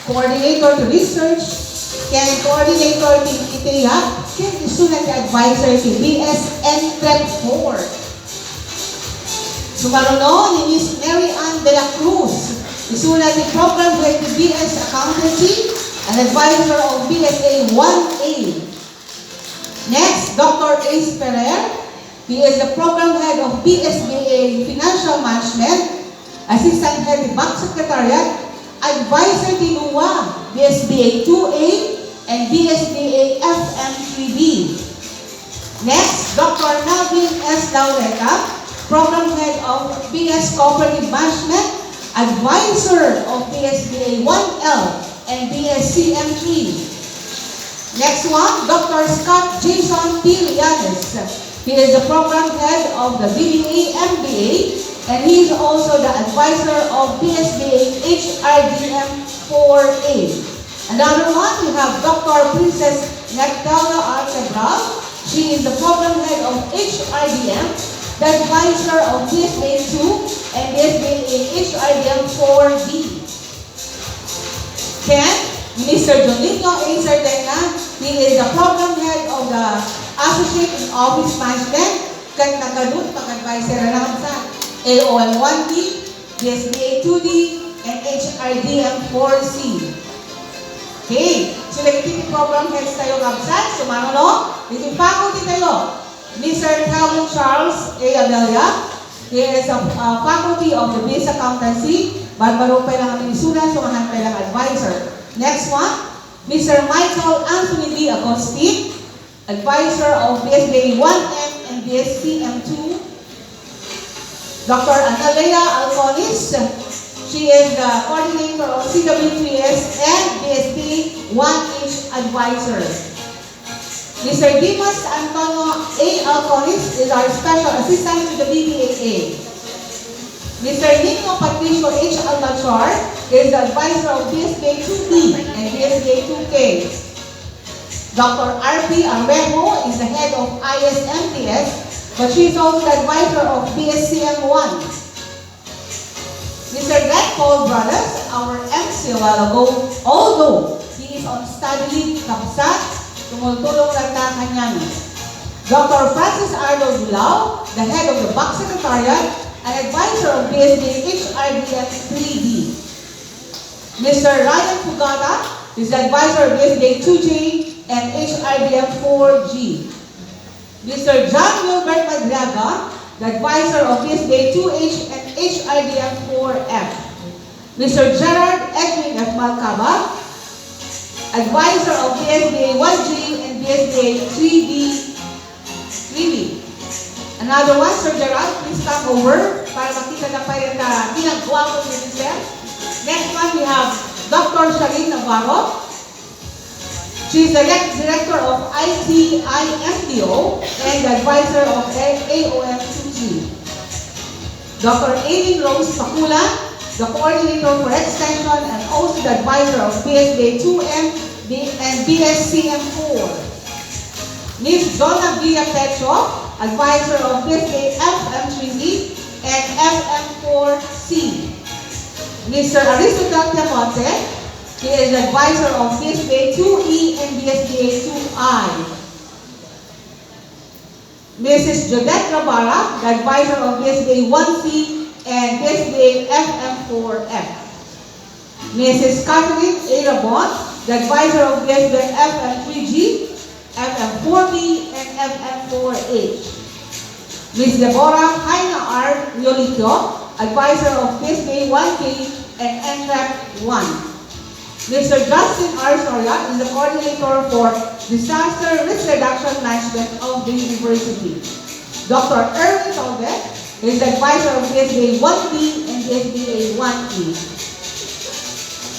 Coordinator to Research, Ken Coordinator to ITEA, Ken Student Advisor to BS-NTEP 4. Sumaruno ni Ms. Mary Ann de la Cruz, Student Program Head to BS Accountancy and Advisor of BSA 1A. Next, Dr. Ace Ferrer. He is the Program Head of BSBA Financial Management, Assistant Head of Bank Secretariat, Advisor to NUA, BSBA 2A, and BSBA FM3B. Next, Dr. Navin S. Laureta, Program Head of BS Cooperative Management, Advisor of BSBA 1L and BSCM3. Next one, Dr. Scott Jason P. Llanes. He is the Program Head of the BBA MBA, and he is also the Advisor of BSBA HRDM 4A. Another one, we have Dr. Princess Nectalia R. Cabral. She is the Program Head of HRDM, the Advisor of BSBA 2 and BSBA HRDM 4B. Ken, Mr. Jonito A. Sardena, he is the Program Head of the Associate in Office Management, kan nakadut pag-advisor lang sa AOM 1D, BSBA 2D, and HRDM 4C. Okay, so nagtiti program heads tayo kabsat, sumano, dito faculty tayo. Mr. Calvin Charles A. Amelia, he is a faculty of the BS Accountancy, barbaro pa lang ang isunan, sumahan pa lang advisor. Next one, Mr. Michael Anthony D. Agustin, Advisor of BSBA 1M and BSCM2. Dr. Analea Alconis, she is the Coordinator of CW3S and BSBA 1H Advisor. Mr. Dimas Antonio A. Alconis is our Special Assistant to the BBAA. Mr. Nico Patricio H. Almachar is the Advisor of BSBA 2B and BSBA 2K. Dr. R.P. Arrejo is the Head of ISMTS, but she is also the Advisor of BSCM1. Mr. Greg Paul Brothers, our MC a while ago, although he is on study leave, kapsat, tumultulong lang na kanyang. Dr. Francis Arnold Bilao, the Head of the Bank Secretariat, and Advisor of BSBA HRDF 3D. Mr. Ryan Fugata is the Advisor of BSBA 2J and HRDF 4G. Mr. John Wilbert Madriaga, the Advisor of BSBA 2H and HRDF 4F. Mr. Gerard Edwin F. Malcaba, Advisor of BSBA 1G and BSBA 3B. Another one, Sir Gerard, please come over para makita na pa yung ginagawa ko ni Sir. Next one, we have Dr. Shalene Navarro. She is the Director of ITIFDO and the Advisor of AOM2G. Dr. Aileen Rose Pakula, the Coordinator for Extension and also the Advisor of BSBA 2M and BSCM4. Ms. Donna Villa Petro, Advisor of BSBA FM3D and FM4C. Mr. Aristotle Tiamonte, he is the Advisor of BSBA 2E and BSBA 2I. Mrs. Jodette Rabara, the Advisor of BSBA 1C and BSBA FM4F. Mrs. Catherine A. Rabon, the Advisor of BSBA FM3G, FM4B, and FM4H. Ms. Deborah Haina R. Yolito, Advisor of BSBA 1K and NREP 1. Mr. Justin R. Soria is the Coordinator for Disaster Risk Reduction Management of the University. Dr. Erwin Tolbe is the Advisor of BSBA 1B and BSBA 1E.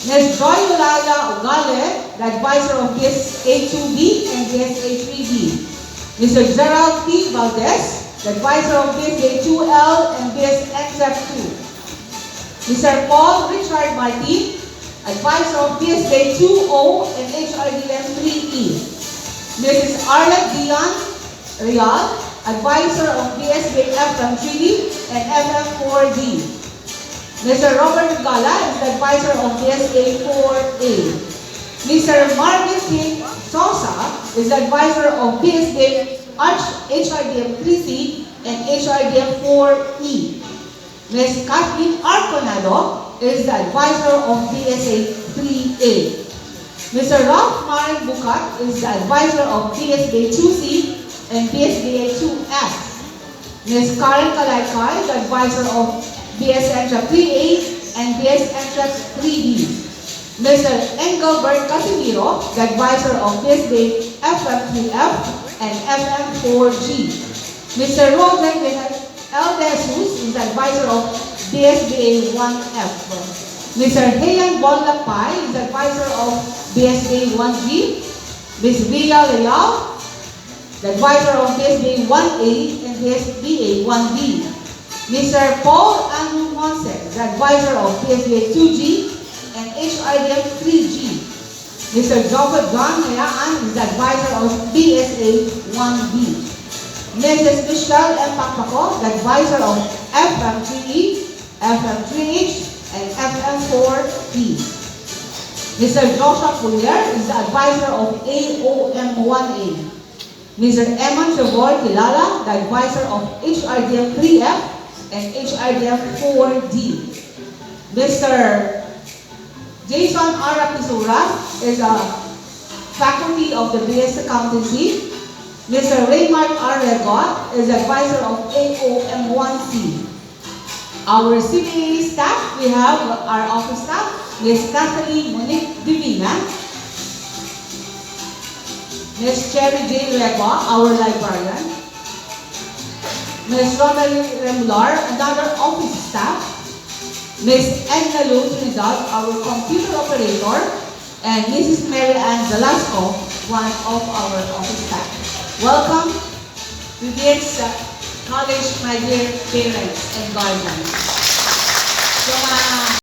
Ms. Joy Yolanda Ugale, the Advisor of BSA 2B and BSA 3B. Mr. Gerald P. Valdez, the Advisor of BSA 2L and BSXF 2. Mr. Paul Richard Martin, Advisor of BSA 2O and HRDM 3E. Mrs. Arlette Dion Real, Advisor of BSA FM 3D and FM 4D. Mr. Robert Gala is the advisor of BSA 4A. Mr. Marvin King Sosa is the advisor of BSA HRDM 3C and HRDM 4E. Ms. Kathleen Arconado is the advisor of BSA 3A. Mr. Ralph Marin Bukat is the advisor of BSBA 2C and BSBA 2F. Ms. Karen Kalaykay, the advisor of BSN 3A and BSN 3B. Mr. Engelbert Casimiro, the advisor of BSBA FM3F and FM4G. Mr. Roden L. De Jesus is the advisor of BSBA 1F. Mr. Heian Bonlapay is the advisor of BSBA 1G. Ms. Villa Leal, the advisor of BSBA 1A and BSBA 1B. Mr. Paul Andrew Monse, the advisor of BSBA 2G and HRDM 3G. Mr. Joseph John Mayaan is the advisor of BSA 1B. Mrs. Michelle M. Pakpako, the advisor of FM3E, FM3H, and FM4E. Mr. Joshua Pulier is the advisor of AOM1A. Mr. Eman Trevor Kilala, the advisor of HRDM 3F and HRDM 4D. Mr. Jason Arapisura is a faculty of the BS Accountancy. Mr. Raymart R. Regot is advisor of AOM1C. Our CPA staff, we have our office staff, Ms. Kathleen Monique Divina, Ms. Cherry J. Reba, our librarian, Ms. Romelie Remular, another office staff, Ms. Edna Lu Trinidad, our computer operator, and Mrs. Mary Ann Velasco, one of our office staff. Welcome to this college, my dear parents and guardians. So,